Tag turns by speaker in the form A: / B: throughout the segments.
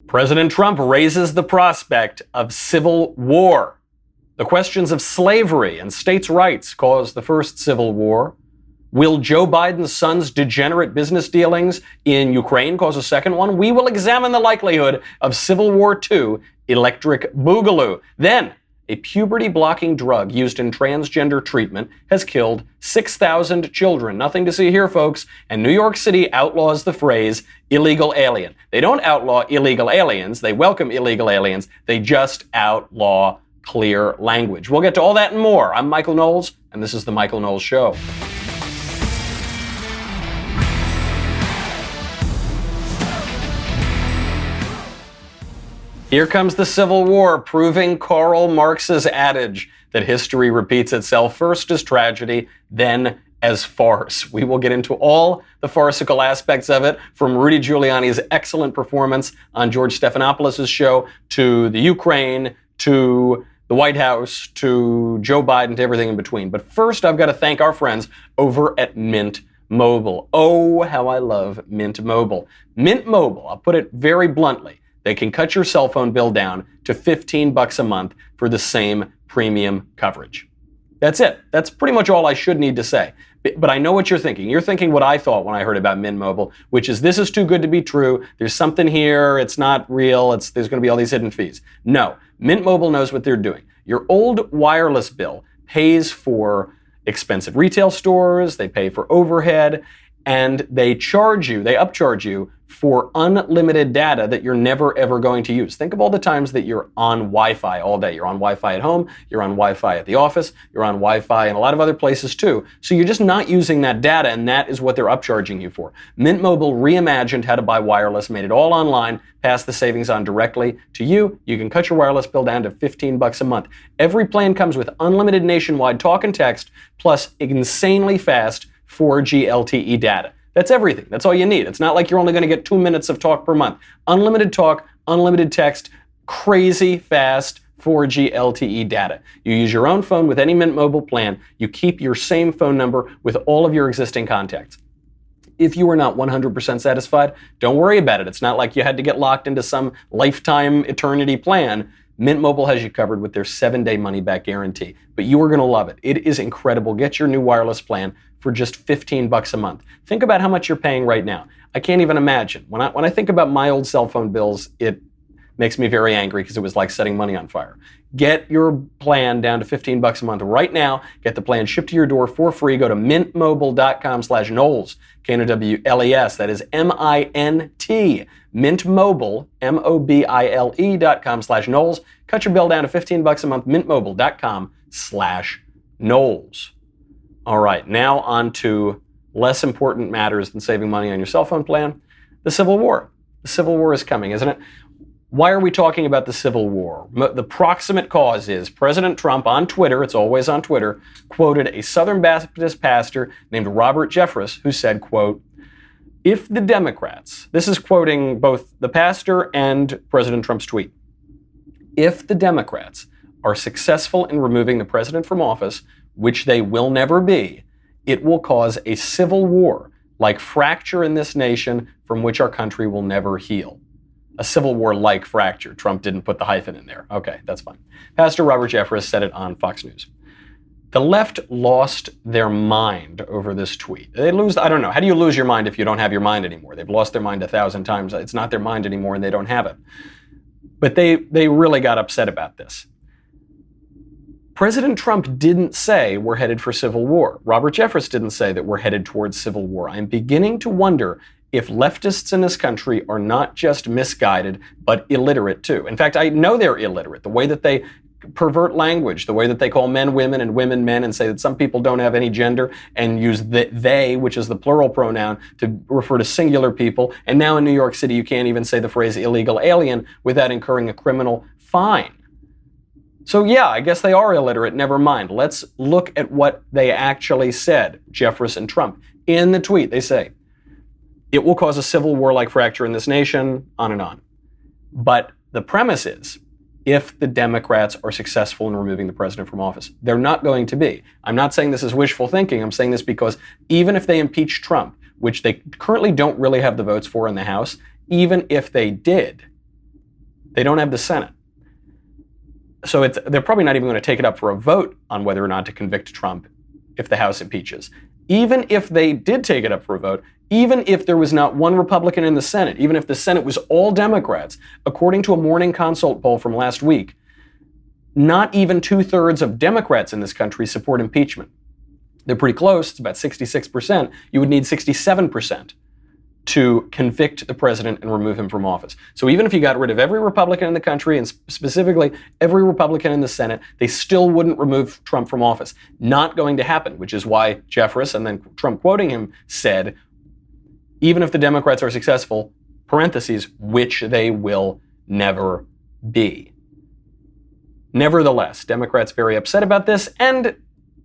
A: President Trump raises the prospect of civil war. The questions of slavery and states' rights caused the first civil war. Will Joe Biden's son's degenerate business dealings in Ukraine cause a second one? We will examine the likelihood of Civil War II, electric boogaloo. Then, a puberty-blocking drug used in transgender treatment has killed 6,000 children. Nothing to see here, folks. And New York City outlaws the phrase illegal alien. They don't outlaw illegal aliens. They welcome illegal aliens. They just outlaw clear language. We'll get to all that and more. I'm Michael Knowles, and this is The Michael Knowles Show. Here comes the Civil War, proving Karl Marx's adage that history repeats itself first as tragedy, then as farce. We will get into all the farcical aspects of it, from Rudy Giuliani's excellent performance on George Stephanopoulos' show, to the Ukraine, to the White House, to Joe Biden, to everything in between. But first, I've got to thank our friends over at Mint Mobile. Oh, how I love Mint Mobile. Mint Mobile, I'll put it very bluntly, they can cut your cell phone bill down to $15 a month for the same premium coverage. That's it. That's pretty much all I should need to say. But I know what you're thinking. You're thinking what I thought when I heard about Mint Mobile, which is this is too good to be true. There's something here. It's not real. There's going to be all these hidden fees. No, Mint Mobile knows what they're doing. Your old wireless bill pays for expensive retail stores. They pay for overhead. And they upcharge you for unlimited data that you're never ever going to use. Think of all the times that you're on Wi-Fi all day. You're on Wi-Fi at home, you're on Wi-Fi at the office, you're on Wi-Fi in a lot of other places too. So you're just not using that data, and that is what they're upcharging you for. Mint Mobile reimagined how to buy wireless, made it all online, passed the savings on directly to you. You can cut your wireless bill down to $15 a month. Every plan comes with unlimited nationwide talk and text, plus insanely fast 4G LTE data. That's everything. That's all you need. It's not like you're only going to get 2 minutes of talk per month. Unlimited talk, unlimited text, crazy fast 4G LTE data. You use your own phone with any Mint Mobile plan. You keep your same phone number with all of your existing contacts. If you are not 100% satisfied, don't worry about it. It's not like you had to get locked into some lifetime eternity plan. Mint Mobile has you covered with their 7-day money-back guarantee. But you are going to love it. It is incredible. Get your new wireless plan for just $15 a month. Think about how much you're paying right now. I can't even imagine. When I think about my old cell phone bills, it makes me very angry because it was like setting money on fire. Get your plan down to $15 a month right now. Get the plan shipped to your door for free. Go to mintmobile.com/Knowles, Knowles. That is MINT. Mint Mobile, MOBILE.com/Knowles. Cut your bill down to $15 a month. Mintmobile.com/Knowles. All right, now on to less important matters than saving money on your cell phone plan. The Civil War. The Civil War is coming, isn't it? Why are we talking about the Civil War? The proximate cause is President Trump on Twitter, it's always on Twitter, quoted a Southern Baptist pastor named Robert Jeffress, who said, quote, if the Democrats, this is quoting both the pastor and President Trump's tweet, if the Democrats are successful in removing the president from office, which they will never be, it will cause a civil war like fracture in this nation from which our country will never heal. A civil war like fracture. Trump didn't put the hyphen in there. Okay, that's fine. Pastor Robert Jeffress said it on Fox News. The left lost their mind over this tweet. They lose, I don't know, how do you lose your mind if you don't have your mind anymore? They've lost their mind 1,000 times. It's not their mind anymore and they don't have it. But they really got upset about this. President Trump didn't say we're headed for civil war. Robert Jeffress didn't say that we're headed towards civil war. I'm beginning to wonder if leftists in this country are not just misguided, but illiterate too. In fact, I know they're illiterate. The way that they pervert language, the way that they call men women and women men and say that some people don't have any gender and use they, which is the plural pronoun, to refer to singular people. And now in New York City, you can't even say the phrase illegal alien without incurring a criminal fine. So yeah, I guess they are illiterate, never mind. Let's look at what they actually said, Jeffress and Trump. In the tweet, they say, it will cause a civil war-like fracture in this nation, on and on. But the premise is, if the Democrats are successful in removing the president from office, they're not going to be. I'm not saying this is wishful thinking. I'm saying this because even if they impeach Trump, which they currently don't really have the votes for in the House, even if they did, They don't have the Senate. So they're probably not even going to take it up for a vote on whether or not to convict Trump if the House impeaches. Even if they did take it up for a vote, even if there was not one Republican in the Senate, even if the Senate was all Democrats, according to a Morning Consult poll from last week, not even 2/3 of Democrats in this country support impeachment. They're pretty close. It's about 66%. You would need 67% to convict the president and remove him from office. So even if you got rid of every Republican in the country, and specifically every Republican in the Senate, they still wouldn't remove Trump from office. Not going to happen, which is why Jeffress, and then Trump quoting him, said, even if the Democrats are successful, parentheses, which they will never be. Nevertheless, Democrats very upset about this, and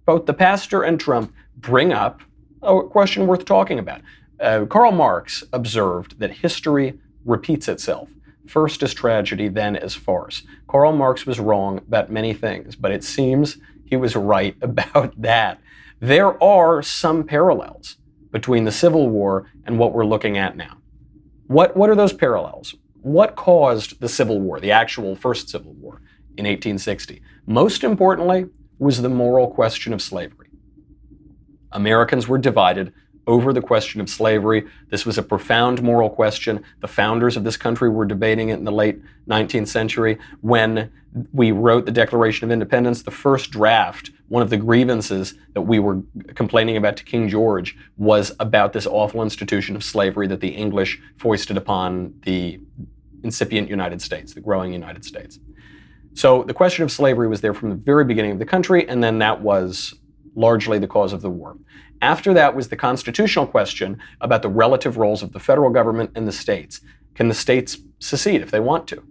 A: both the pastor and Trump bring up a question worth talking about. Karl Marx observed that history repeats itself, first as tragedy, then as farce. Karl Marx was wrong about many things, but it seems he was right about that. There are some parallels between the Civil War and what we're looking at now. What are those parallels? What caused the Civil War, the actual first Civil War in 1860? Most importantly was the moral question of slavery. Americans were divided over the question of slavery. This was a profound moral question. The founders of this country were debating it in the late 19th century. When we wrote the Declaration of Independence, the first draft, one of the grievances that we were complaining about to King George was about this awful institution of slavery that the English foisted upon the incipient United States, the growing United States. So the question of slavery was there from the very beginning of the country, and then that was largely the cause of the war. After that was the constitutional question about the relative roles of the federal government and the states. Can the states secede if they want to?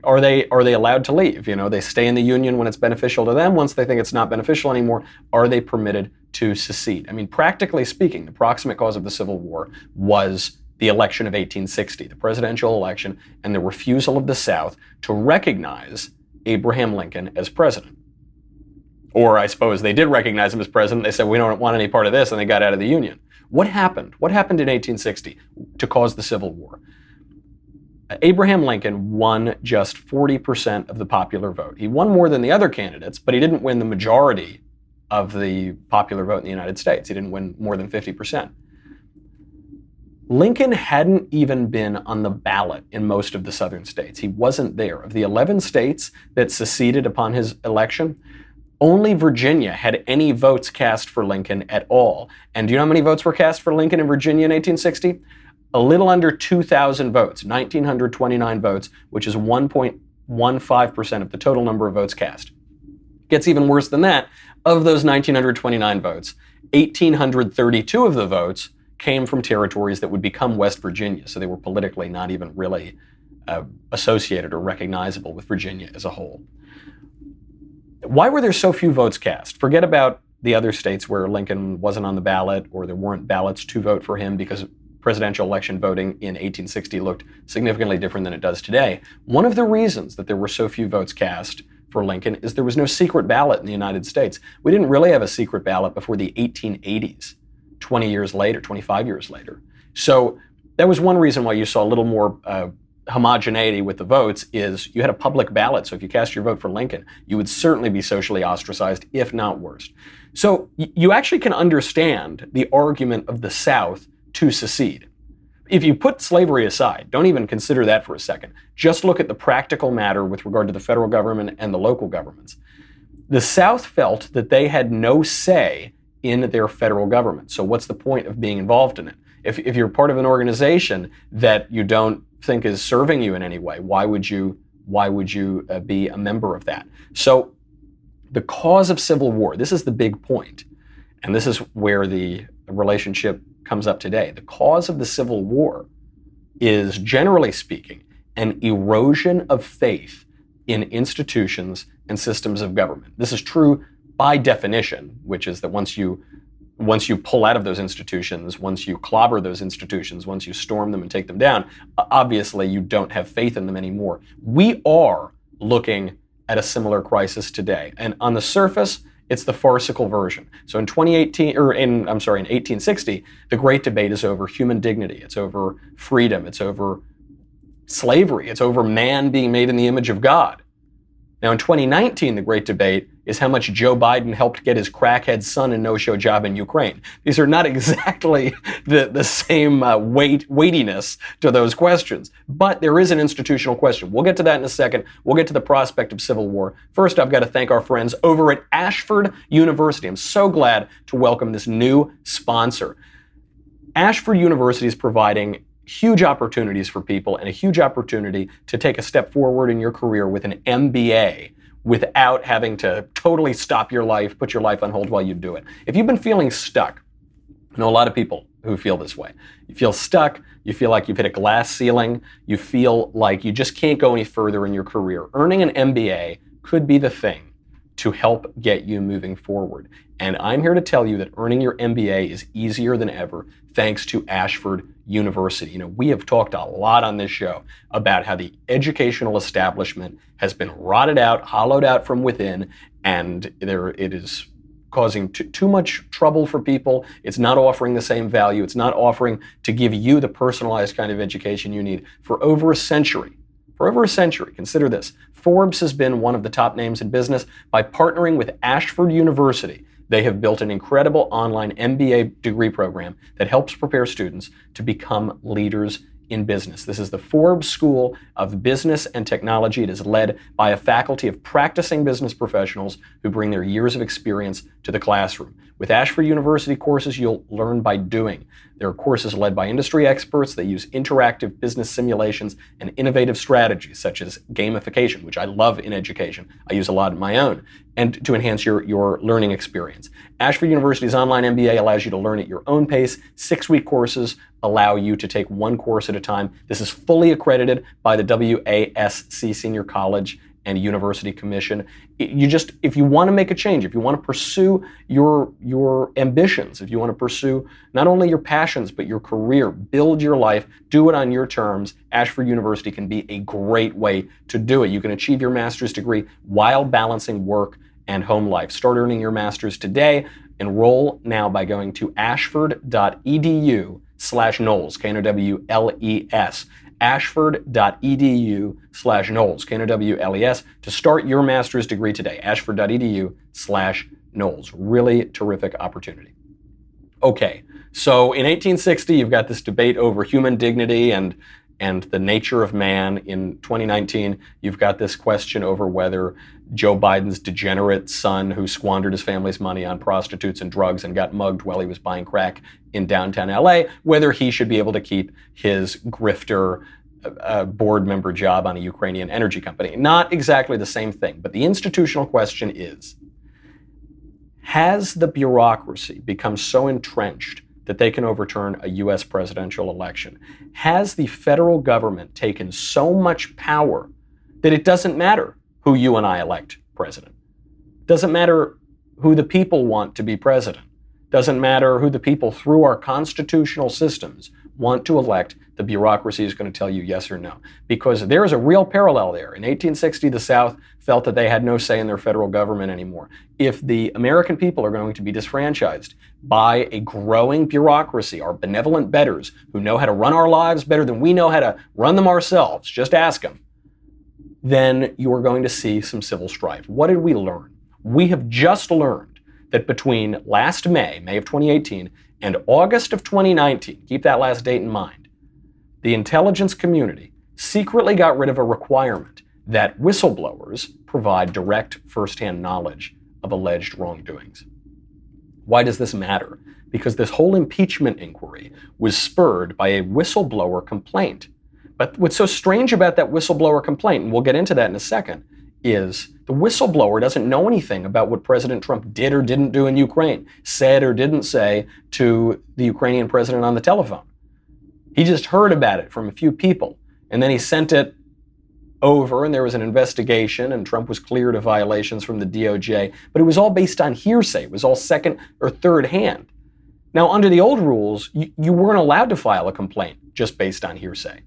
A: Are they allowed to leave? You know, they stay in the Union when it's beneficial to them. Once they think it's not beneficial anymore, are they permitted to secede? I mean, practically speaking, the proximate cause of the Civil War was the election of 1860, the presidential election, and the refusal of the South to recognize Abraham Lincoln as president. Or I suppose they did recognize him as president. They said, we don't want any part of this, and they got out of the Union. What happened? What happened in 1860 to cause the Civil War? Abraham Lincoln won just 40% of the popular vote. He won more than the other candidates, but he didn't win the majority of the popular vote in the United States. He didn't win more than 50%. Lincoln hadn't even been on the ballot in most of the southern states. He wasn't there. Of the 11 states that seceded upon his election, only Virginia had any votes cast for Lincoln at all. And do you know how many votes were cast for Lincoln in Virginia in 1860? A little under 2,000 votes, 1,929 votes, which is 1.15% of the total number of votes cast. Gets even worse than that. Of those 1,929 votes, 1,832 of the votes came from territories that would become West Virginia, so they were politically not even really associated or recognizable with Virginia as a whole. Why were there so few votes cast? Forget about the other states where Lincoln wasn't on the ballot or there weren't ballots to vote for him because presidential election voting in 1860 looked significantly different than it does today. One of the reasons that there were so few votes cast for Lincoln is there was no secret ballot in the United States. We didn't really have a secret ballot before the 1880s, 20 years later, 25 years later. So that was one reason why you saw a little more homogeneity with the votes is you had a public ballot. So if you cast your vote for Lincoln, you would certainly be socially ostracized, if not worse. So you actually can understand the argument of the South to secede. If you put slavery aside, don't even consider that for a second. Just look at the practical matter with regard to the federal government and the local governments. The South felt that they had no say in their federal government. So what's the point of being involved in it? If you're part of an organization that you don't think is serving you in any way, why would you be a member of that? So the cause of civil war, this is the big point, and this is where the relationship comes up today. The cause of the Civil War is, generally speaking, an erosion of faith in institutions and systems of government. This is true by definition, which is that once you pull out of those institutions, once you clobber those institutions, once you storm them and take them down, obviously you don't have faith in them anymore. We are looking at a similar crisis today. And on the surface, it's the farcical version. So in 1860, the great debate is over human dignity. It's over freedom. It's over slavery. It's over man being made in the image of God. Now, in 2019, the great debate is how much Joe Biden helped get his crackhead son a no-show job in Ukraine. These are not exactly the same weightiness to those questions, but there is an institutional question. We'll get to that in a second. We'll get to the prospect of civil war. First, I've got to thank our friends over at Ashford University. I'm so glad to welcome this new sponsor. Ashford University is providing huge opportunities for people and a huge opportunity to take a step forward in your career with an MBA without having to totally stop your life, put your life on hold while you do it. If you've been feeling stuck, I know a lot of people who feel this way. You feel stuck, you feel like you've hit a glass ceiling, you feel like you just can't go any further in your career. Earning an MBA could be the thing to help get you moving forward. And I'm here to tell you that earning your MBA is easier than ever thanks to Ashford University. You know, we have talked a lot on this show about how the educational establishment has been rotted out, hollowed out from within, and it is causing too much trouble for people. It's not offering the same value. It's not offering to give you the personalized kind of education you need for over a century. For over a century, consider this. Forbes has been one of the top names in business. By partnering with Ashford University, they have built an incredible online MBA degree program that helps prepare students to become leaders in business. This is the Forbes School of Business and Technology. It is led by a faculty of practicing business professionals who bring their years of experience to the classroom. With Ashford University courses, you'll learn by doing. There are courses led by industry experts. They use interactive business simulations and innovative strategies such as gamification, which I love in education. I use a lot in my own, and to enhance your learning experience. Ashford University's online MBA allows you to learn at your own pace. 6-week courses allow you to take one course at a time. This is fully accredited by the WASC Senior College and University Commission. If you want to make a change, if you want to pursue your ambitions, if you want to pursue not only your passions, but your career, build your life, do it on your terms, Ashford University can be a great way to do it. You can achieve your master's degree while balancing work and home life. Start earning your master's today. Enroll now by going to ashford.edu/Knowles, Knowles, ashford.edu/Knowles, Knowles, to start your master's degree today. ashford.edu/Knowles. Really terrific opportunity. Okay, so in 1860, you've got this debate over human dignity and the nature of man. In 2019, you've got this question over whether Joe Biden's degenerate son, who squandered his family's money on prostitutes and drugs and got mugged while he was buying crack in downtown LA, whether he should be able to keep his grifter board member job on a Ukrainian energy company. Not exactly the same thing, but the institutional question is, has the bureaucracy become so entrenched that they can overturn a U.S. presidential election? Has the federal government taken so much power that it doesn't matter who you and I elect president? Doesn't matter who the people want to be president. Doesn't matter who the people through our constitutional systems want to elect. The bureaucracy is going to tell you yes or no. Because there is a real parallel there. In 1860, the South felt that they had no say in their federal government anymore. If the American people are going to be disfranchised by a growing bureaucracy, our benevolent betters who know how to run our lives better than we know how to run them ourselves, just ask them, then you are going to see some civil strife. What did we learn? We have just learned that between last May of 2018, and August of 2019, keep that last date in mind, the intelligence community secretly got rid of a requirement that whistleblowers provide direct firsthand knowledge of alleged wrongdoings. Why does this matter? Because this whole impeachment inquiry was spurred by a whistleblower complaint. But what's so strange about that whistleblower complaint, and we'll get into that in a second, is the whistleblower doesn't know anything about what President Trump did or didn't do in Ukraine, said or didn't say to the Ukrainian president on the telephone. He just heard about it from a few people, and then he sent it over, and there was an investigation, and Trump was cleared of violations from the DOJ, but it was all based on hearsay. It was all second or third hand. Now, under the old rules, you weren't allowed to file a complaint just based on hearsay.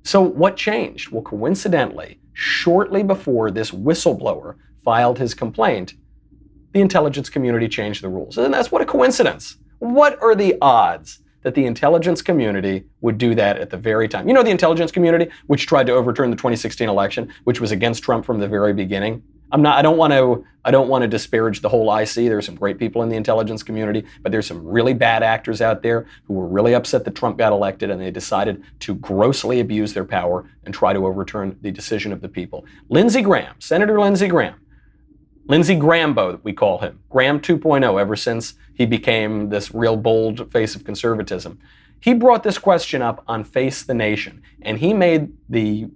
A: So what changed? Well, coincidentally, shortly before this whistleblower filed his complaint, the intelligence community changed the rules. And that's what a coincidence. What are the odds that the intelligence community would do that at the very time. You know, the intelligence community, which tried to overturn the 2016 election, which was against Trump from the very beginning. I don't want to disparage the whole IC. There's some great people in the intelligence community, but there's some really bad actors out there who were really upset that Trump got elected, and they decided to grossly abuse their power and try to overturn the decision of the people. Lindsey Graham, Senator Lindsey Graham, Lindsey Grambo, we call him, Graham 2.0, ever since he became this real bold face of conservatism. He brought this question up on Face the Nation, and he made the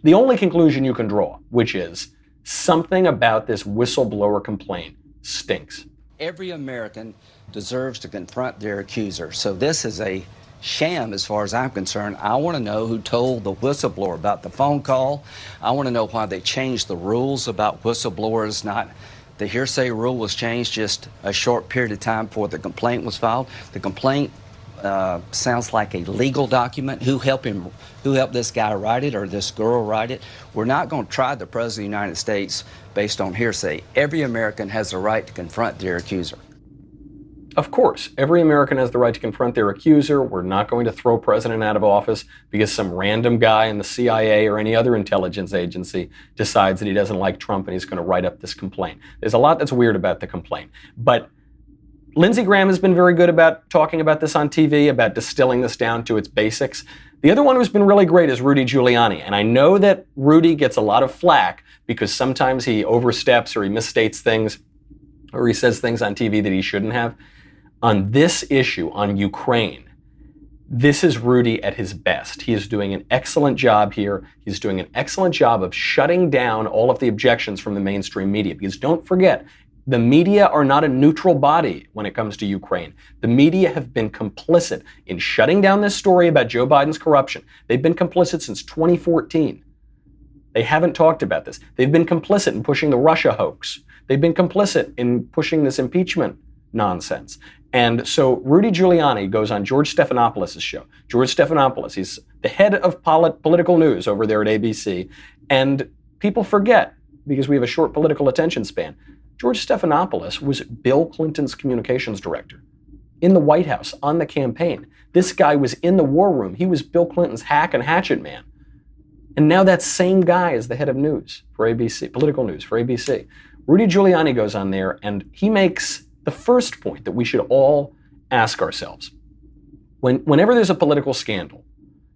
A: only conclusion you can draw, which is something about this whistleblower complaint stinks.
B: Every American deserves to confront their accuser. So this is a sham as far as I'm concerned. I want to know who told the whistleblower about the phone call. I want to know why they changed the rules about whistleblowers. Not the hearsay rule was changed just a short period of time before the complaint was filed. The complaint sounds like a legal document. Who helped this guy write it or this girl write it? We're not going to try the President of the United States based on hearsay. Every American has the right to confront their accuser.
A: Of course, every American has the right to confront their accuser. We're not going to throw a president out of office because some random guy in the CIA or any other intelligence agency decides that he doesn't like Trump and he's going to write up this complaint. There's a lot that's weird about the complaint. But Lindsey Graham has been very good about talking about this on TV, about distilling this down to its basics. The other one who's been really great is Rudy Giuliani. And I know that Rudy gets a lot of flack because sometimes he oversteps or he misstates things or he says things on TV that he shouldn't have. On this issue, on Ukraine, this is Rudy at his best. He is doing an excellent job here. He's doing an excellent job of shutting down all of the objections from the mainstream media. Because don't forget, the media are not a neutral body when it comes to Ukraine. The media have been complicit in shutting down this story about Joe Biden's corruption. They've been complicit since 2014. They haven't talked about this. They've been complicit in pushing the Russia hoax. They've been complicit in pushing this impeachment nonsense. And so Rudy Giuliani goes on George Stephanopoulos' show. George Stephanopoulos, he's the head of political news over there at ABC. And people forget, because we have a short political attention span, George Stephanopoulos was Bill Clinton's communications director in the White House on the campaign. This guy was in the war room. He was Bill Clinton's hack and hatchet man. And now that same guy is the head of news for ABC, political news for ABC. Rudy Giuliani goes on there and he makes the first point that we should all ask ourselves. Whenever there's a political scandal,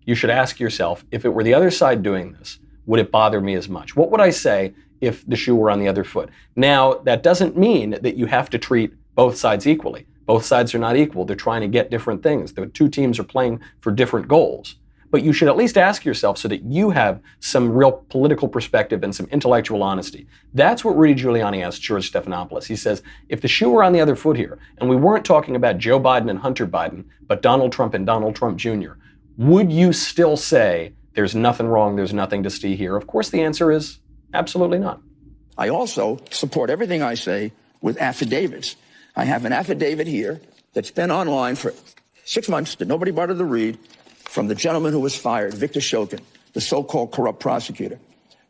A: you should ask yourself, if it were the other side doing this, would it bother me as much? What would I say if the shoe were on the other foot? Now, that doesn't mean that you have to treat both sides equally. Both sides are not equal. They're trying to get different things. The two teams are playing for different goals. But you should at least ask yourself so that you have some real political perspective and some intellectual honesty. That's what Rudy Giuliani asked George Stephanopoulos. He says, if the shoe were on the other foot here, and we weren't talking about Joe Biden and Hunter Biden, but Donald Trump and Donald Trump Jr., would you still say there's nothing wrong, there's nothing to see here? Of course, the answer is absolutely not.
C: I also support everything I say with affidavits. I have an affidavit here that's been online for 6 months that nobody bothered to read, from the gentleman who was fired, Victor Shokin, the so-called corrupt prosecutor.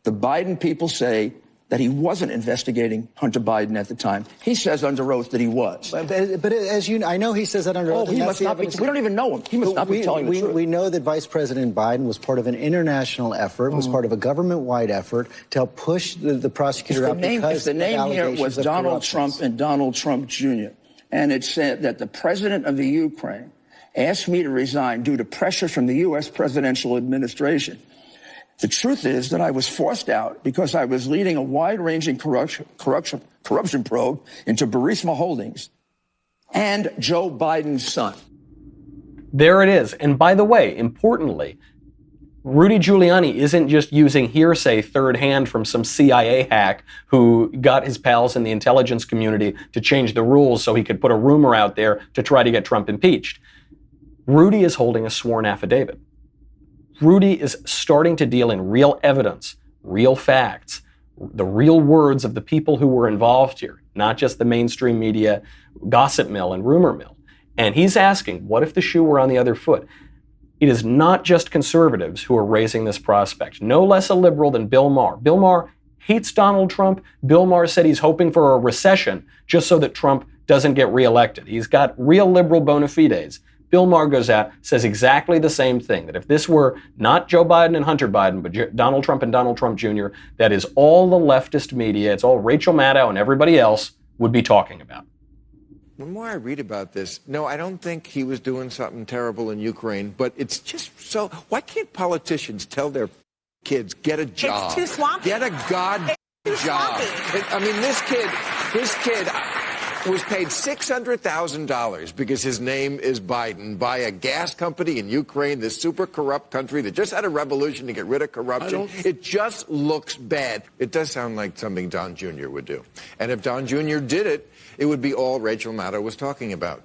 C: The Biden people say that he wasn't investigating Hunter Biden at the time. He says under oath that he was.
D: But as you know, I know he says that under oath.
C: He must not be, we don't even know him. He must not be telling the truth.
D: We know that Vice President Biden was part of an international effort, was part of a government-wide effort to help push the prosecutor out because
C: the name here was Donald Trump and Donald Trump Jr., and it said that the president of the Ukraine asked me to resign due to pressure from the U.S. presidential administration. The truth is that I was forced out because I was leading a wide-ranging corruption probe into Burisma Holdings and Joe Biden's son.
A: There it is. And by the way, importantly, Rudy Giuliani isn't just using hearsay third hand from some CIA hack who got his pals in the intelligence community to change the rules so he could put a rumor out there to try to get Trump impeached. Rudy is holding a sworn affidavit. Rudy is starting to deal in real evidence, real facts, the real words of the people who were involved here, not just the mainstream media gossip mill and rumor mill. And he's asking, what if the shoe were on the other foot? It is not just conservatives who are raising this prospect. No less a liberal than Bill Maher. Bill Maher hates Donald Trump. Bill Maher said he's hoping for a recession just so that Trump doesn't get reelected. He's got real liberal bona fides. Bill Maher goes out, says exactly the same thing, that if this were not Joe Biden and Hunter Biden, but Donald Trump and Donald Trump Jr., that is all the leftist media, it's all Rachel Maddow and everybody else would be talking about.
E: The more I read about this, no, I don't think he was doing something terrible in Ukraine, but it's just so, why can't politicians tell their kids, get a job?
F: It's too swampy.
E: Get a goddamn job. I mean, this kid was paid $600,000 because his name is Biden by a gas company in Ukraine, this super corrupt country that just had a revolution to get rid of corruption. It just looks bad. It does sound like something Don Jr. would do. And if Don Jr. did it, it would be all Rachel Maddow was talking about.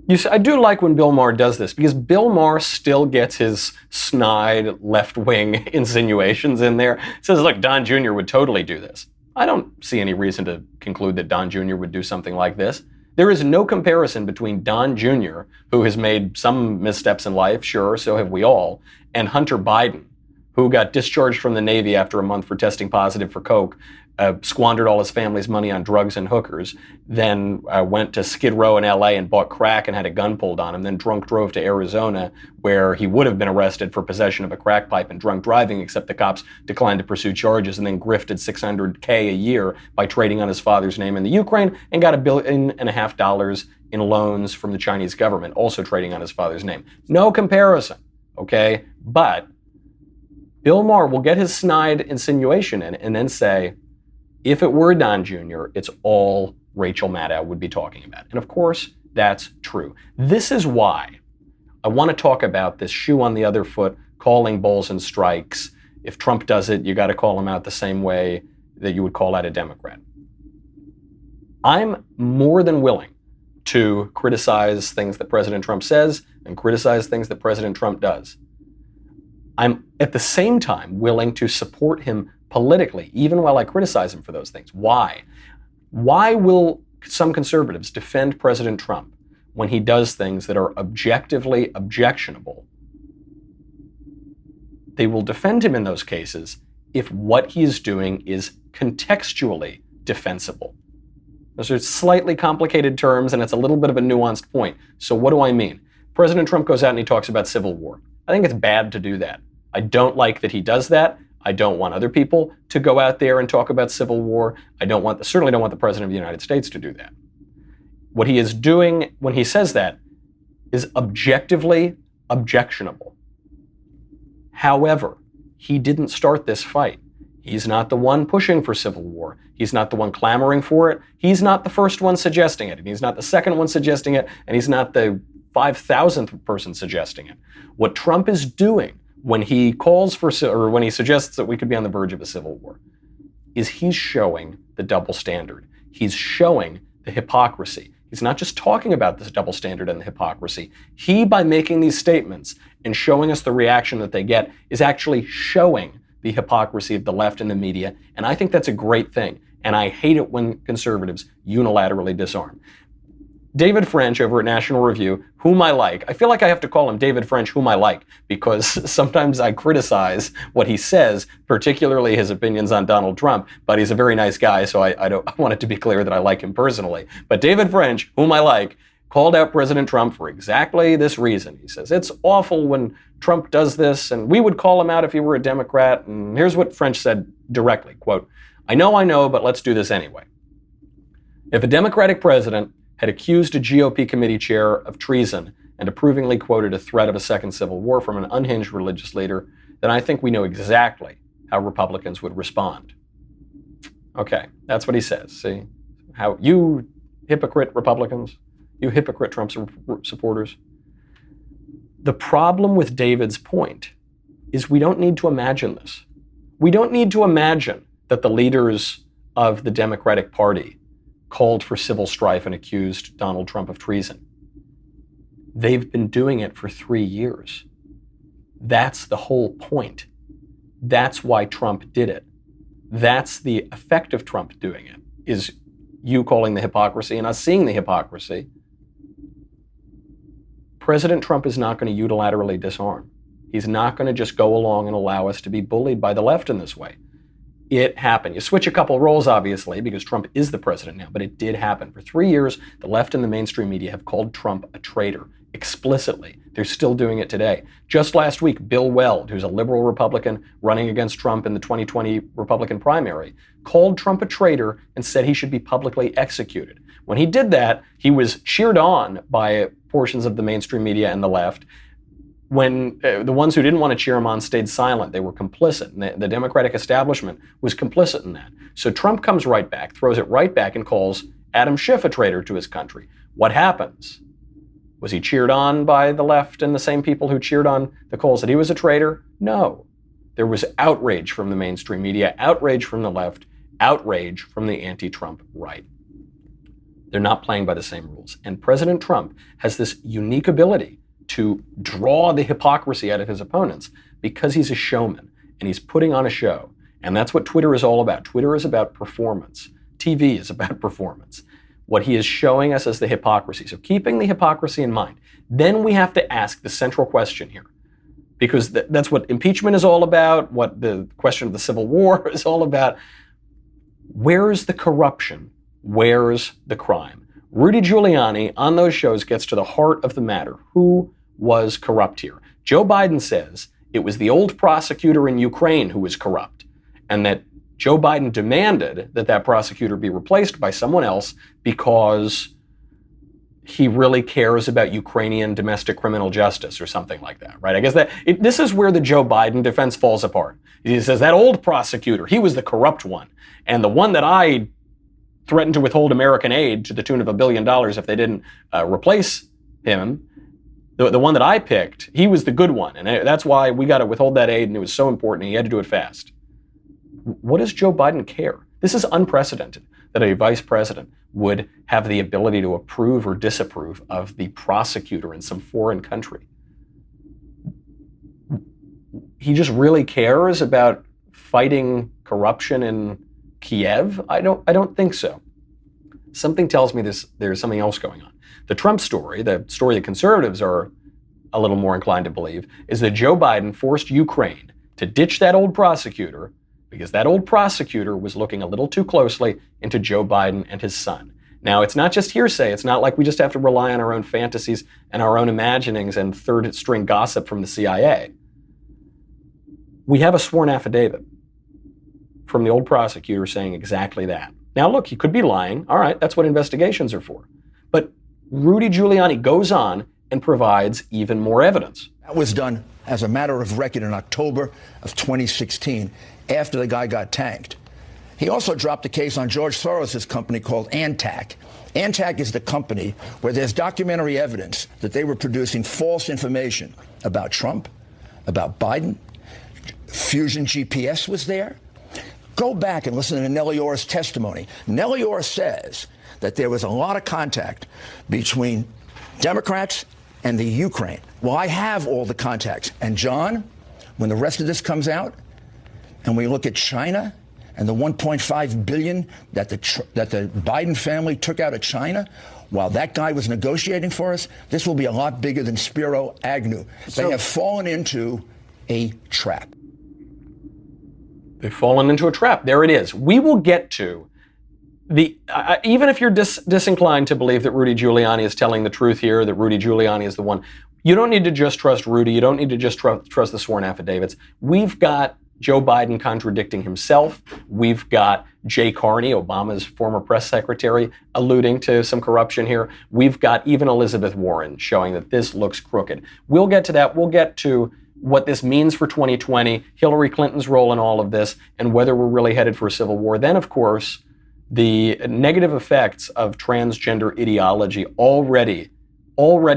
A: You see, I do like when Bill Maher does this, because Bill Maher still gets his snide left-wing insinuations in there. Says, look, Don Jr. would totally do this. I don't see any reason to conclude that Don Jr. would do something like this. There is no comparison between Don Jr., who has made some missteps in life, sure, so have we all, and Hunter Biden, who got discharged from the Navy after a month for testing positive for coke, squandered all his family's money on drugs and hookers, then went to Skid Row in LA and bought crack and had a gun pulled on him, then drunk drove to Arizona, where he would have been arrested for possession of a crack pipe and drunk driving, except the cops declined to pursue charges, and then grifted $600K a year by trading on his father's name in the Ukraine, and got $1.5 billion in loans from the Chinese government, also trading on his father's name. No comparison, okay? But Bill Maher will get his snide insinuation in and then say, if it were Don Jr., it's all Rachel Maddow would be talking about. And of course, that's true. This is why I want to talk about this shoe on the other foot, calling balls and strikes. If Trump does it, you got to call him out the same way that you would call out a Democrat. I'm more than willing to criticize things that President Trump says and criticize things that President Trump does. I'm at the same time willing to support him politically, even while I criticize him for those things. Why? Why will some conservatives defend President Trump when he does things that are objectively objectionable? They will defend him in those cases if what he is doing is contextually defensible. Those are slightly complicated terms, and it's a little bit of a nuanced point. So what do I mean? President Trump goes out and he talks about civil war. I think it's bad to do that. I don't like that he does that. I don't want other people to go out there and talk about civil war. Certainly don't want the President of the United States to do that. What he is doing when he says that is objectively objectionable. However, he didn't start this fight. He's not the one pushing for civil war. He's not the one clamoring for it. He's not the first one suggesting it. And he's not the second one suggesting it. And he's not the 5,000th person suggesting it. What Trump is doing when he calls for, or when he suggests that we could be on the verge of a civil war, is he's showing the double standard. He's showing the hypocrisy. He's not just talking about this double standard and the hypocrisy. He, by making these statements and showing us the reaction that they get, is actually showing the hypocrisy of the left and the media. And I think that's a great thing. And I hate it when conservatives unilaterally disarm. David French over at National Review, whom I like. I feel like I have to call him David French, whom I like, because sometimes I criticize what he says, particularly his opinions on Donald Trump, but he's a very nice guy, so I want it to be clear that I like him personally. But David French, whom I like, called out President Trump for exactly this reason. He says, it's awful when Trump does this, and we would call him out if he were a Democrat. And here's what French said directly, quote, I know, but let's do this anyway. If a Democratic president had accused a GOP committee chair of treason and approvingly quoted a threat of a second civil war from an unhinged religious leader, then I think we know exactly how Republicans would respond. Okay, that's what he says. See? How you hypocrite Republicans, you hypocrite Trump supporters. The problem with David's point is we don't need to imagine this. We don't need to imagine that the leaders of the Democratic Party called for civil strife and accused Donald Trump of treason. They've been doing it for 3 years. That's the whole point. That's why Trump did it. That's the effect of Trump doing it, is you calling the hypocrisy and us seeing the hypocrisy. President Trump is not going to unilaterally disarm. He's not going to just go along and allow us to be bullied by the left in this way. It happened. You switch a couple roles, obviously, because Trump is the president now, but it did happen. For 3 years, the left and the mainstream media have called Trump a traitor, explicitly. They're still doing it today. Just last week, Bill Weld, who's a liberal Republican running against Trump in the 2020 Republican primary, called Trump a traitor and said he should be publicly executed. When he did that, he was cheered on by portions of the mainstream media and the left. When the ones who didn't want to cheer him on stayed silent, they were complicit. And the Democratic establishment was complicit in that. So Trump comes right back, throws it right back, and calls Adam Schiff a traitor to his country. What happens? Was he cheered on by the left and the same people who cheered on the calls that he was a traitor? No. There was outrage from the mainstream media, outrage from the left, outrage from the anti-Trump right. They're not playing by the same rules. And President Trump has this unique ability to draw the hypocrisy out of his opponents because he's a showman and he's putting on a show. And that's what Twitter is all about. Twitter is about performance. TV is about performance. What he is showing us is the hypocrisy. So keeping the hypocrisy in mind, then we have to ask the central question here, because that's what impeachment is all about, what the question of the Civil War is all about. Where's the corruption? Where's the crime? Rudy Giuliani on those shows gets to the heart of the matter. Who was corrupt here? Joe Biden says it was the old prosecutor in Ukraine who was corrupt, and that Joe Biden demanded that that prosecutor be replaced by someone else because he really cares about Ukrainian domestic criminal justice or something like that, right? I guess this is where the Joe Biden defense falls apart. He says that old prosecutor, he was the corrupt one, and the one that I threatened to withhold American aid to the tune of $1 billion if they didn't replace him, the one that I picked, he was the good one, and that's why we got to withhold that aid, and it was so important, and he had to do it fast. What does Joe Biden care? This is unprecedented, that a vice president would have the ability to approve or disapprove of the prosecutor in some foreign country. He just really cares about fighting corruption in Kiev? I don't think so. Something tells me there's something else going on. The Trump story, the story that conservatives are a little more inclined to believe, is that Joe Biden forced Ukraine to ditch that old prosecutor because that old prosecutor was looking a little too closely into Joe Biden and his son. Now, it's not just hearsay. It's not like we just have to rely on our own fantasies and our own imaginings and third-string gossip from the CIA. We have a sworn affidavit from the old prosecutor saying exactly that. Now, look, he could be lying. All right, that's what investigations are for. But Rudy Giuliani goes on and provides even more evidence.
F: That was done as a matter of record in October of 2016, after the guy got tanked. He also dropped a case on George Soros' company called Antac. Antac is the company where there's documentary evidence that they were producing false information about Trump, about Biden. Fusion GPS was there. Go back and listen to Nellie Orr's testimony. Nellie Orr says that there was a lot of contact between Democrats and the Ukraine. Well, I have all the contacts. And John, when the rest of this comes out, and we look at China and the $1.5 billion that the Biden family took out of China while that guy was negotiating for us, this will be a lot bigger than Spiro Agnew. They have fallen into a trap.
A: They've fallen into a trap. There it is. We will get to even if you're disinclined to believe that Rudy Giuliani is telling the truth here, that Rudy Giuliani is the one, you don't need to just trust Rudy. You don't need to just trust the sworn affidavits. We've got Joe Biden contradicting himself. We've got Jay Carney, Obama's former press secretary, alluding to some corruption here. We've got even Elizabeth Warren showing that this looks crooked. We'll get to that. We'll get to what this means for 2020, Hillary Clinton's role in all of this, and whether we're really headed for a civil war. Then, of course, the negative effects of transgender ideology already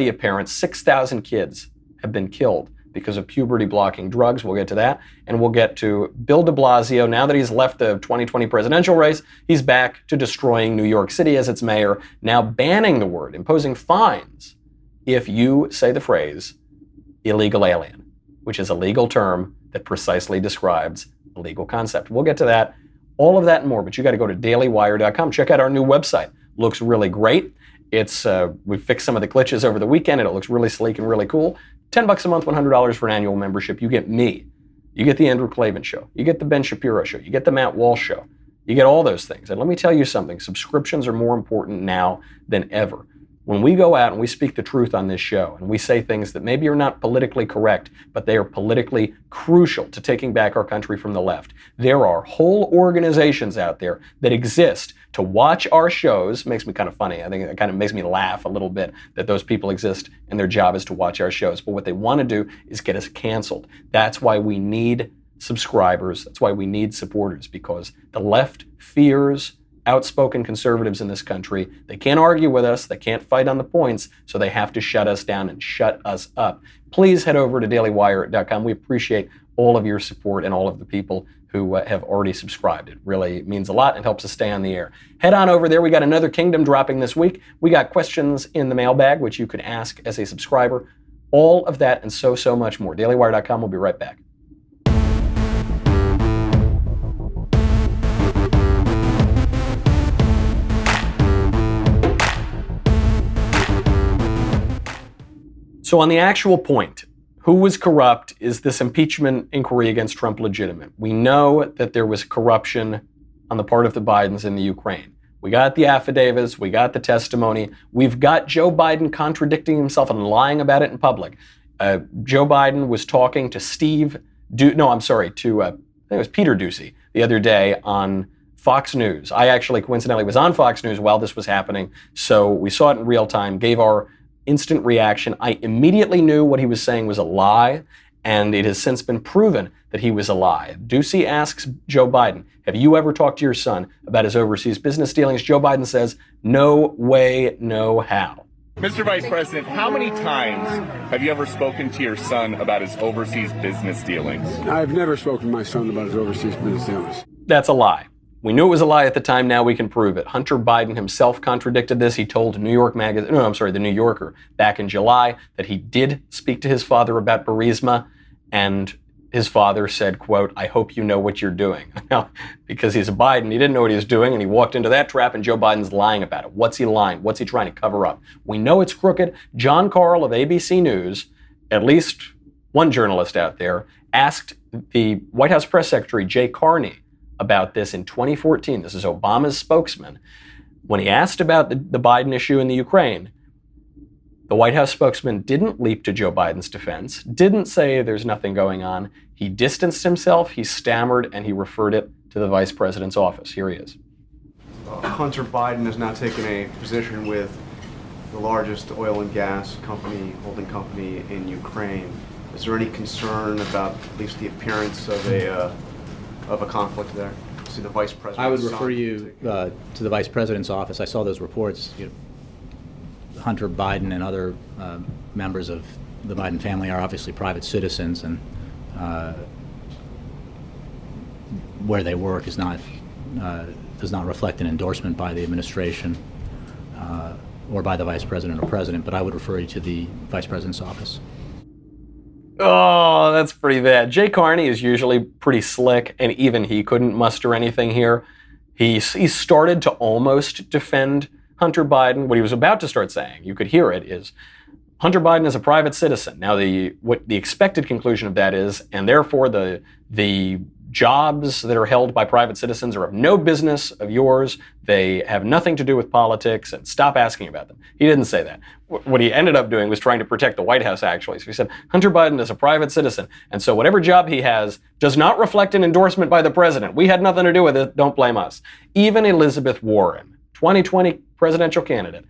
A: apparent. 6,000 kids have been killed because of puberty-blocking drugs. We'll get to that. And we'll get to Bill de Blasio. Now that he's left the 2020 presidential race, he's back to destroying New York City as its mayor, now banning the word, imposing fines if you say the phrase illegal alien, which is a legal term that precisely describes a legal concept. We'll get to that, all of that and more, but you got to go to dailywire.com. Check out our new website. Looks really great. It's we fixed some of the glitches over the weekend, and it looks really sleek and really cool. $10 a month, $100 for an annual membership. You get me. You get the Andrew Klavan show. You get the Ben Shapiro show. You get the Matt Walsh show. You get all those things. And let me tell you something. Subscriptions are more important now than ever. When we go out and we speak the truth on this show and we say things that maybe are not politically correct, but they are politically crucial to taking back our country from the left, there are whole organizations out there that exist to watch our shows. Makes me kind of funny. I think it kind of makes me laugh a little bit that those people exist and their job is to watch our shows. But what they want to do is get us canceled. That's why we need subscribers. That's why we need supporters, because the left fears outspoken conservatives in this country. They can't argue with us. They can't fight on the points, so they have to shut us down and shut us up. Please head over to dailywire.com. We appreciate all of your support and all of the people who have already subscribed. It really means a lot and helps us stay on the air. Head on over there. We got another Kingdom dropping this week. We got questions in the mailbag, which you could ask as a subscriber. All of that and so much more. dailywire.com. We'll be right back. So on the actual point, who was corrupt? Is this impeachment inquiry against Trump legitimate? We know that there was corruption on the part of the Bidens in the Ukraine. We got the affidavits, we got the testimony, we've got Joe Biden contradicting himself and lying about it in public. Joe Biden was talking to I think it was Peter Doocy the other day on Fox News. I actually coincidentally was on Fox News while this was happening, so we saw it in real time, gave our instant reaction. I immediately knew what he was saying was a lie, and it has since been proven that he was a lie. Doocy asks Joe Biden, have you ever talked to your son about his overseas business dealings? Joe Biden says, no way, no how.
G: Mr. Vice President, how many times have you ever spoken to your son about his overseas business dealings?
H: I've never spoken to my son about his overseas business dealings.
A: That's a lie. We knew it was a lie at the time, now we can prove it. Hunter Biden himself contradicted this. He told the New Yorker back in July that he did speak to his father about Burisma, and his father said, quote, I hope you know what you're doing. Now, because he's a Biden, he didn't know what he was doing, and he walked into that trap, and Joe Biden's lying about it. What's he lying? What's he trying to cover up? We know it's crooked. John Karl of ABC News, at least one journalist out there, asked the White House press secretary, Jay Carney, about this in 2014. This is Obama's spokesman. When he asked about the Biden issue in the Ukraine, the White House spokesman didn't leap to Joe Biden's defense, didn't say there's nothing going on. He distanced himself, he stammered, and he referred it to the vice president's office. Here he is.
I: Hunter Biden has now taken a position with the largest oil and gas holding company in Ukraine. Is there any concern about at least the appearance of a conflict there? See the vice president.
J: I would refer you to the vice president's office. I saw those reports. Hunter Biden and other members of the Biden family are obviously private citizens, and where they work does not reflect an endorsement by the administration or by the vice president or president. But I would refer you to the vice president's office.
A: Oh, that's pretty bad. Jay Carney is usually pretty slick, and even he couldn't muster anything here. He started to almost defend Hunter Biden. What he was about to start saying, you could hear it, is Hunter Biden is a private citizen. Now, what the expected conclusion of that is, and therefore the jobs that are held by private citizens are of no business of yours. They have nothing to do with politics, and stop asking about them. He didn't say that. What he ended up doing was trying to protect the White House, actually. So he said, Hunter Biden is a private citizen, and so whatever job he has does not reflect an endorsement by the president. We had nothing to do with it. Don't blame us. Even Elizabeth Warren, 2020 presidential candidate,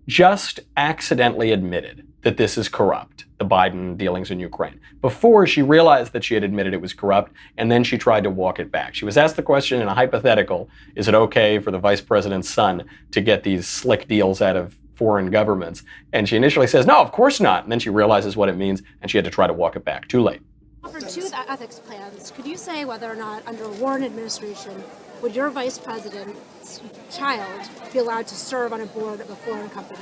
A: just accidentally admitted that this is corrupt, the Biden dealings in Ukraine, before she realized that she had admitted it was corrupt, and then she tried to walk it back. She was asked the question in a hypothetical, is it okay for the vice president's son to get these slick deals out of foreign governments? And she initially says, no, of course not. And then she realizes what it means, and she had to try to walk it back. Too late.
K: For two ethics plans, could you say whether or not under a Warren administration would your vice president's child be allowed to serve on a board of a foreign company?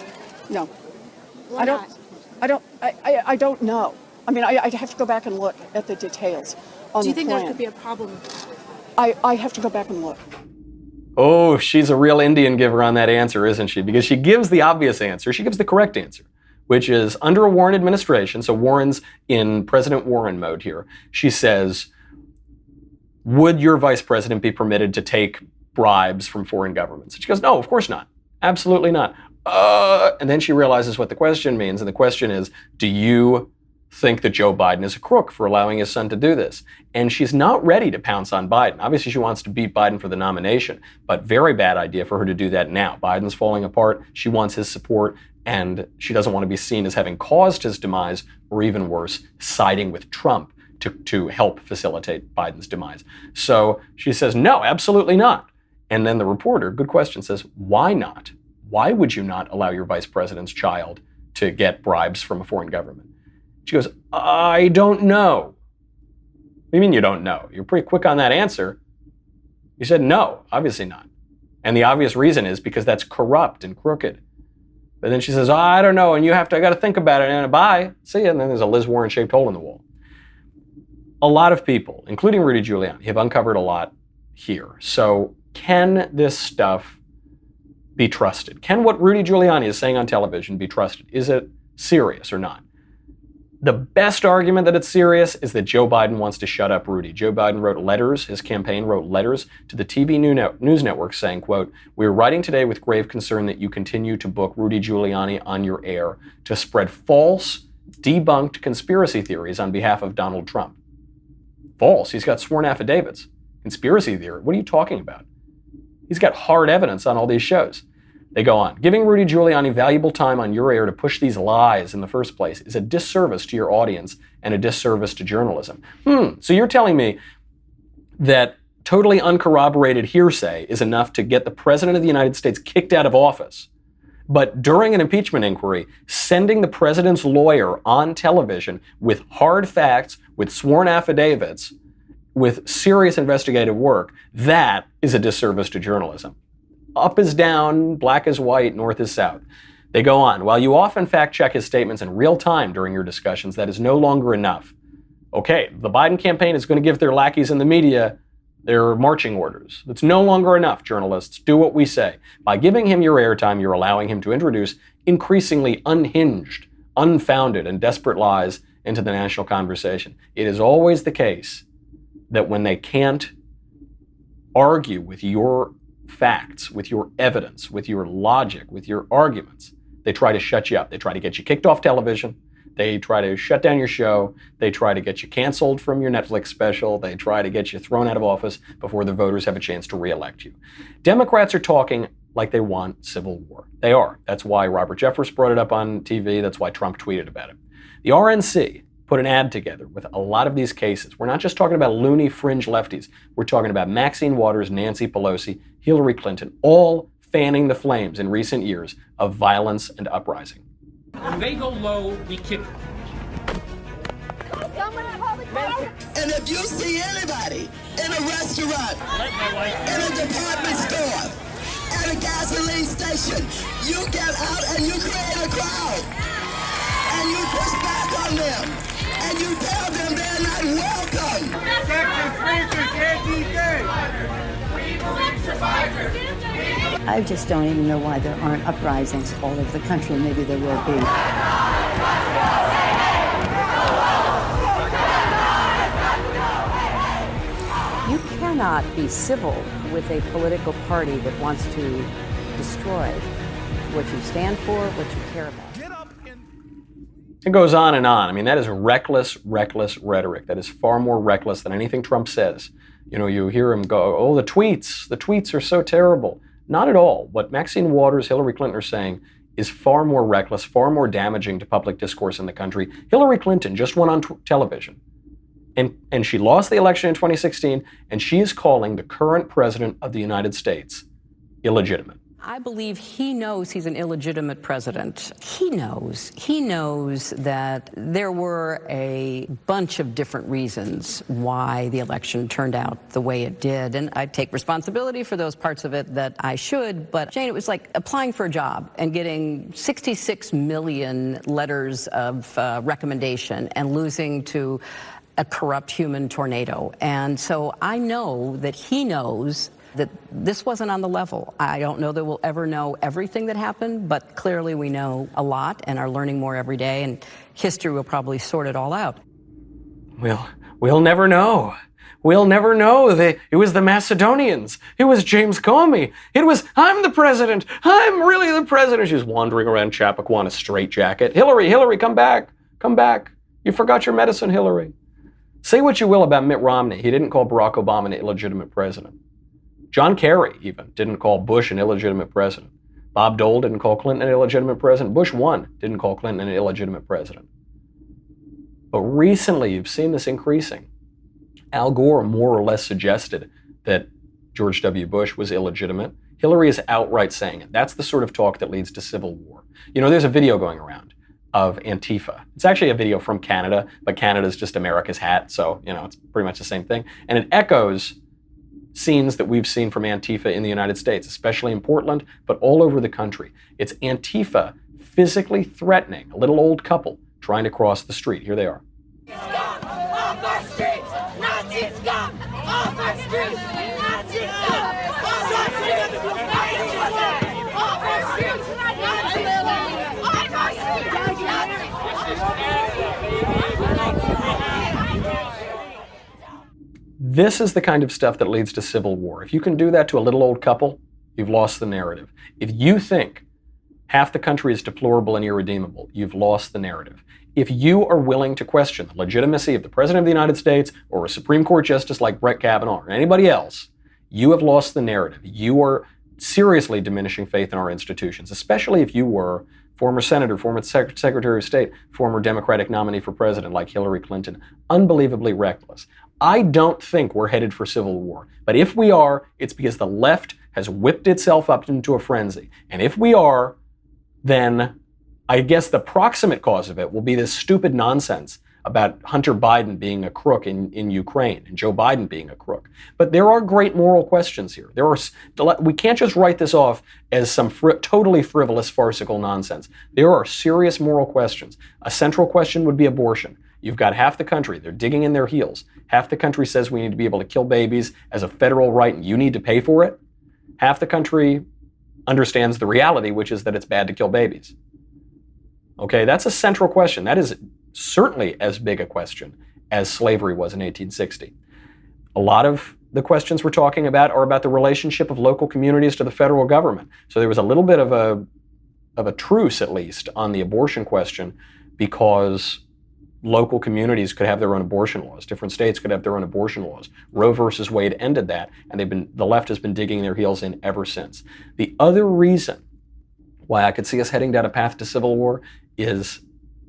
L: No.
K: Why
L: I
K: not?
L: don't know. I mean, I'd have to go back and look at the details on the plan.
K: Do you think there could be a problem?
L: I have to go back and look.
A: Oh, she's a real Indian giver on that answer, isn't she? Because she gives the obvious answer. She gives the correct answer. which is under a Warren administration, so Warren's in President Warren mode here. She says, would your vice president be permitted to take bribes from foreign governments? And she goes, no, of course not. Absolutely not. And then she realizes what the question means, and the question is, do you think that Joe Biden is a crook for allowing his son to do this? And she's not ready to pounce on Biden. Obviously, she wants to beat Biden for the nomination, but very bad idea for her to do that now. Biden's falling apart. She wants his support, and she doesn't want to be seen as having caused his demise, or even worse, siding with Trump to help facilitate Biden's demise. So she says, no, absolutely not. And then the reporter, good question, says, why not? Why would you not allow your vice president's child to get bribes from a foreign government? She goes, I don't know. What do you mean you don't know? You're pretty quick on that answer. You said no, obviously not. And the obvious reason is because that's corrupt and crooked. But then she says, I don't know, and I got to think about it, and bye, see ya. And then there's a Liz Warren-shaped hole in the wall. A lot of people, including Rudy Giuliani, have uncovered a lot here. So can this stuff be trusted? Can what Rudy Giuliani is saying on television be trusted? Is it serious or not? The best argument that it's serious is that Joe Biden wants to shut up Rudy. Joe Biden wrote letters, his campaign wrote letters to the TV news network saying, quote, "We are writing today with grave concern that you continue to book Rudy Giuliani on your air to spread false, debunked conspiracy theories on behalf of Donald Trump." False. He's got sworn affidavits. Conspiracy theory. What are you talking about? He's got hard evidence on all these shows. They go on. Giving Rudy Giuliani valuable time on your air to push these lies in the first place is a disservice to your audience and a disservice to journalism. So you're telling me that totally uncorroborated hearsay is enough to get the president of the United States kicked out of office, but during an impeachment inquiry, sending the president's lawyer on television with hard facts, with sworn affidavits, with serious investigative work, that is a disservice to journalism. Up is down, black is white, north is south. They go on. While you often fact-check his statements in real time during your discussions, that is no longer enough. Okay, the Biden campaign is going to give their lackeys in the media their marching orders. That's no longer enough, journalists. Do what we say. By giving him your airtime, you're allowing him to introduce increasingly unhinged, unfounded, and desperate lies into the national conversation. It is always the case that when they can't argue with your facts, with your evidence, with your logic, with your arguments, they try to shut you up. They try to get you kicked off television. They try to shut down your show. They try to get you canceled from your Netflix special. They try to get you thrown out of office before the voters have a chance to reelect you. Democrats are talking like they want civil war. They are. That's why Robert Jeffress brought it up on TV. That's why Trump tweeted about it. The RNC put an ad together with a lot of these cases. We're not just talking about loony fringe lefties. We're talking about Maxine Waters, Nancy Pelosi, Hillary Clinton, all fanning the flames in recent years of violence and uprising.
M: When they go low, we kick.
N: And if you see anybody in a restaurant, in a department store, at a gasoline station, you get out and you create a crowd. And you push back on them. And you tell them they're not welcome.
O: I just don't even know why there aren't uprisings all over the country. Maybe there will be. You cannot be civil with a political party that wants to destroy what you stand for, what you care about.
A: It goes on and on. I mean, that is reckless, reckless rhetoric. That is far more reckless than anything Trump says. You know, you hear him go, oh, the tweets are so terrible. Not at all. What Maxine Waters, Hillary Clinton are saying is far more reckless, far more damaging to public discourse in the country. Hillary Clinton just went on television, and she lost the election in 2016, and she is calling the current president of the United States illegitimate.
P: I believe he knows he's an illegitimate president. He knows that there were a bunch of different reasons why the election turned out the way it did. And I take responsibility for those parts of it that I should. But Jane, it was like applying for a job and getting 66 million letters of recommendation and losing to a corrupt human tornado. And so I know that he knows that this wasn't on the level. I don't know that we'll ever know everything that happened, but clearly we know a lot and are learning more every day, and history will probably sort it all out.
A: We'll never know. We'll never know. It was the Macedonians. It was James Comey. It was, I'm the president. I'm really the president. She was wandering around Chappaqua in a straitjacket. Hillary, come back. Come back. You forgot your medicine, Hillary. Say what you will about Mitt Romney. He didn't call Barack Obama an illegitimate president. John Kerry even didn't call Bush an illegitimate president. Bob Dole didn't call Clinton an illegitimate president. Bush 1 didn't call Clinton an illegitimate president. But recently, you've seen this increasing. Al Gore more or less suggested that George W. Bush was illegitimate. Hillary is outright saying it. That's the sort of talk that leads to civil war. You know, there's a video going around of Antifa. It's actually a video from Canada, but Canada's just America's hat, so, you know, it's pretty much the same thing. And it echoes scenes that we've seen from Antifa in the United States, especially in Portland, but all over the country. It's Antifa physically threatening a little old couple trying to cross the street. Here they are.
N: Stop! Off our streets! Nazis, stop! Off our streets! Nazis, stop! Off our streets! Nazis, stop! Off our streets! Nazis, stop! Off our streets!
A: This is the kind of stuff that leads to civil war. If you can do that to a little old couple, you've lost the narrative. If you think half the country is deplorable and irredeemable, you've lost the narrative. If you are willing to question the legitimacy of the President of the United States or a Supreme Court justice like Brett Kavanaugh or anybody else, you have lost the narrative. You are seriously diminishing faith in our institutions, especially if you were former senator, former secretary of state, former Democratic nominee for president like Hillary Clinton. Unbelievably reckless. I don't think we're headed for civil war. But if we are, it's because the left has whipped itself up into a frenzy. And if we are, then I guess the proximate cause of it will be this stupid nonsense about Hunter Biden being a crook in Ukraine and Joe Biden being a crook. But there are great moral questions here. We can't just write this off as some totally frivolous, farcical nonsense. There are serious moral questions. A central question would be abortion. You've got half the country, they're digging in their heels. Half the country says we need to be able to kill babies as a federal right and you need to pay for it. Half the country understands the reality, which is that it's bad to kill babies. Okay, that's a central question. That is certainly as big a question as slavery was in 1860. A lot of the questions we're talking about are about the relationship of local communities to the federal government. So there was a little bit of a truce, at least, on the abortion question because local communities could have their own abortion laws. Different states could have their own abortion laws. Roe versus Wade ended that, and the left has been digging their heels in ever since. The other reason why I could see us heading down a path to civil war is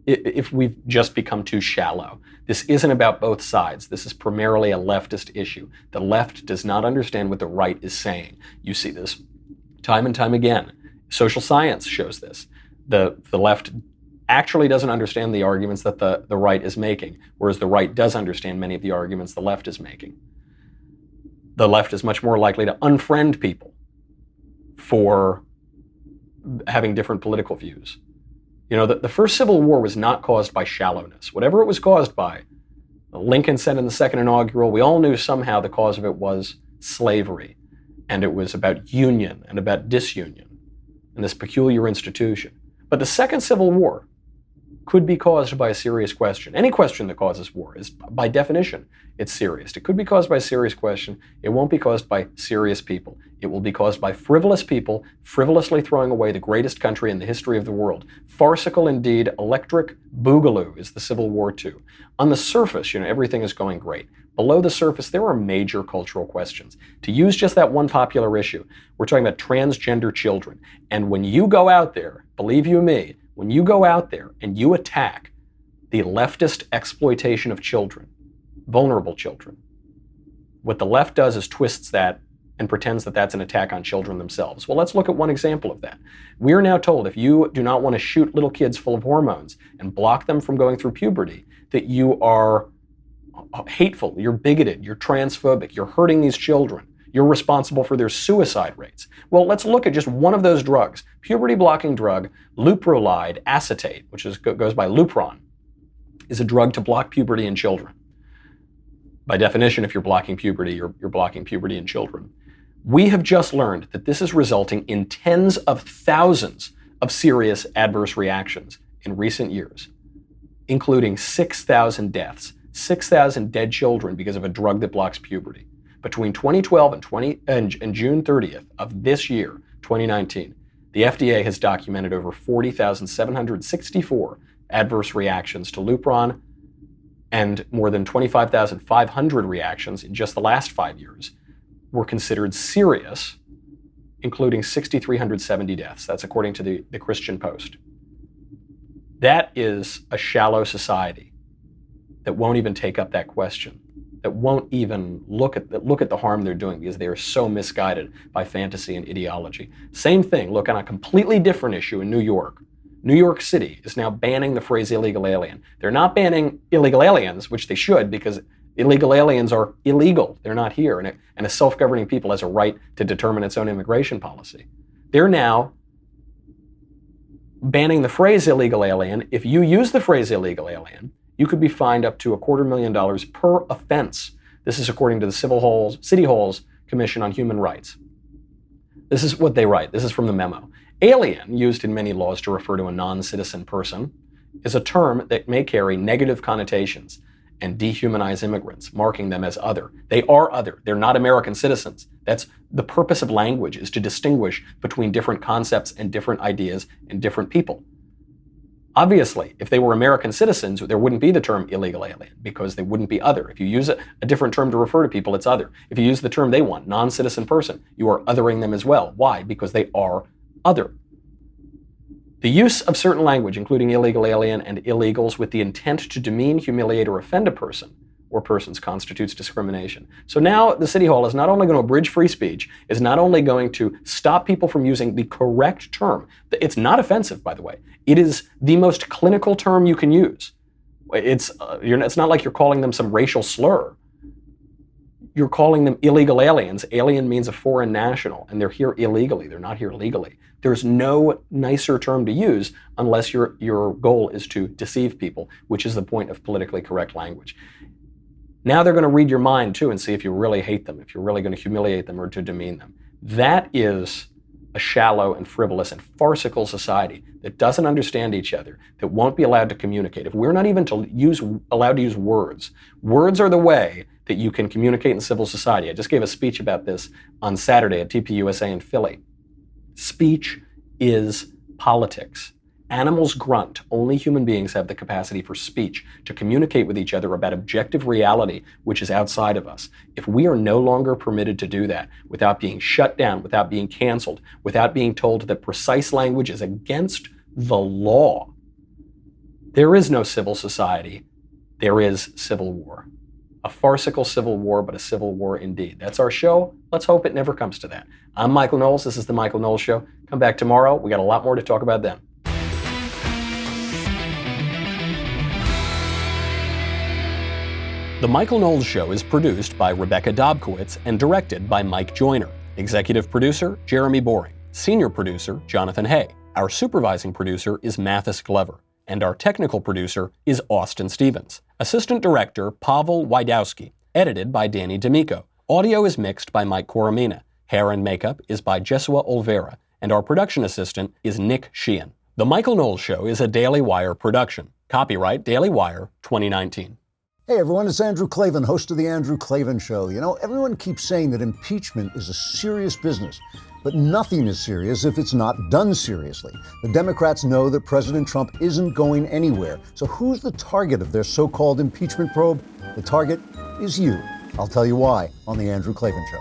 A: if we've just become too shallow. This isn't about both sides. This is primarily a leftist issue. The left does not understand what the right is saying. You see this time and time again. Social science shows this. The left actually doesn't understand the arguments that the right is making, whereas the right does understand many of the arguments the left is making. The left is much more likely to unfriend people for having different political views. You know, the first Civil War was not caused by shallowness. Whatever it was caused by, Lincoln said in the second inaugural, we all knew somehow the cause of it was slavery. And it was about union and about disunion and this peculiar institution. But the second Civil War could be caused by a serious question. Any question that causes war is, by definition, it's serious. It could be caused by a serious question. It won't be caused by serious people. It will be caused by frivolous people frivolously throwing away the greatest country in the history of the world. Farcical indeed, electric boogaloo is the Civil War too. On the surface, you know, everything is going great. Below the surface, there are major cultural questions. To use just that one popular issue, we're talking about transgender children. And when you go out there, believe you me, when you go out there and you attack the leftist exploitation of children, vulnerable children, what the left does is twists that and pretends that that's an attack on children themselves. Well, let's look at one example of that. We are now told if you do not want to shoot little kids full of hormones and block them from going through puberty, that you are hateful, you're bigoted, you're transphobic, you're hurting these children. You're responsible for their suicide rates. Well, let's look at just one of those drugs. Puberty-blocking drug, leuprolide acetate, which goes by Lupron, is a drug to block puberty in children. By definition, if you're blocking puberty, you're blocking puberty in children. We have just learned that this is resulting in tens of thousands of serious adverse reactions in recent years, including 6,000 deaths, 6,000 dead children because of a drug that blocks puberty. Between 2012 and June 30th of this year, 2019, the FDA has documented over 40,764 adverse reactions to Lupron and more than 25,500 reactions in just the last 5 years were considered serious, including 6,370 deaths. That's according to the Christian Post. That is a shallow society that won't even take up that question, that won't even look at the harm they're doing because they are so misguided by fantasy and ideology. Same thing, look, on a completely different issue in New York. New York City is now banning the phrase illegal alien. They're not banning illegal aliens, which they should, because illegal aliens are illegal. They're not here, and a self-governing people has a right to determine its own immigration policy. They're now banning the phrase illegal alien. If you use the phrase illegal alien, you could be fined up to $250,000 per offense. This is according to the City Hall's Commission on Human Rights. This is what they write. This is from the memo. Alien, used in many laws to refer to a non-citizen person, is a term that may carry negative connotations and dehumanize immigrants, marking them as other. They are other. They're not American citizens. That's the purpose of language, is to distinguish between different concepts and different ideas and different people. Obviously, if they were American citizens, there wouldn't be the term illegal alien because they wouldn't be other. If you use a different term to refer to people, it's other. If you use the term they want, non-citizen person, you are othering them as well. Why? Because they are other. The use of certain language, including illegal alien and illegals, with the intent to demean, humiliate, or offend a person or persons constitutes discrimination. So now the City Hall is not only going to abridge free speech, is not only going to stop people from using the correct term. It's not offensive, by the way. It is the most clinical term you can use. It's not like you're calling them some racial slur. You're calling them illegal aliens. Alien means a foreign national, and they're here illegally. They're not here legally. There's no nicer term to use unless your goal is to deceive people, which is the point of politically correct language. Now they're going to read your mind, too, and see if you really hate them, if you're really going to humiliate them or to demean them. That is a shallow and frivolous and farcical society that doesn't understand each other, that won't be allowed to communicate. If we're not even allowed to use words, words are the way that you can communicate in civil society. I just gave a speech about this on Saturday at TPUSA in Philly. Speech is politics. Animals grunt. Only human beings have the capacity for speech, to communicate with each other about objective reality, which is outside of us. If we are no longer permitted to do that without being shut down, without being canceled, without being told that precise language is against the law, there is no civil society. There is civil war. A farcical civil war, but a civil war indeed. That's our show. Let's hope it never comes to that. I'm Michael Knowles. This is The Michael Knowles Show. Come back tomorrow. We got a lot more to talk about then. The Michael Knowles Show is produced by Rebecca Dobkowitz and directed by Mike Joyner. Executive producer, Jeremy Boring. Senior producer, Jonathan Hay. Our supervising producer is Mathis Glover. And our technical producer is Austin Stevens. Assistant director, Pavel Wydowski. Edited by Danny D'Amico. Audio is mixed by Mike Coromina. Hair and makeup is by Jesua Olvera. And our production assistant is Nick Sheehan. The Michael Knowles Show is a Daily Wire production. Copyright Daily Wire 2019.
Q: Hey everyone, it's Andrew Klavan, host of The Andrew Klavan Show. You know, everyone keeps saying that impeachment is a serious business, but nothing is serious if it's not done seriously. The Democrats know that President Trump isn't going anywhere. So who's the target of their so-called impeachment probe? The target is you. I'll tell you why on The Andrew Klavan Show.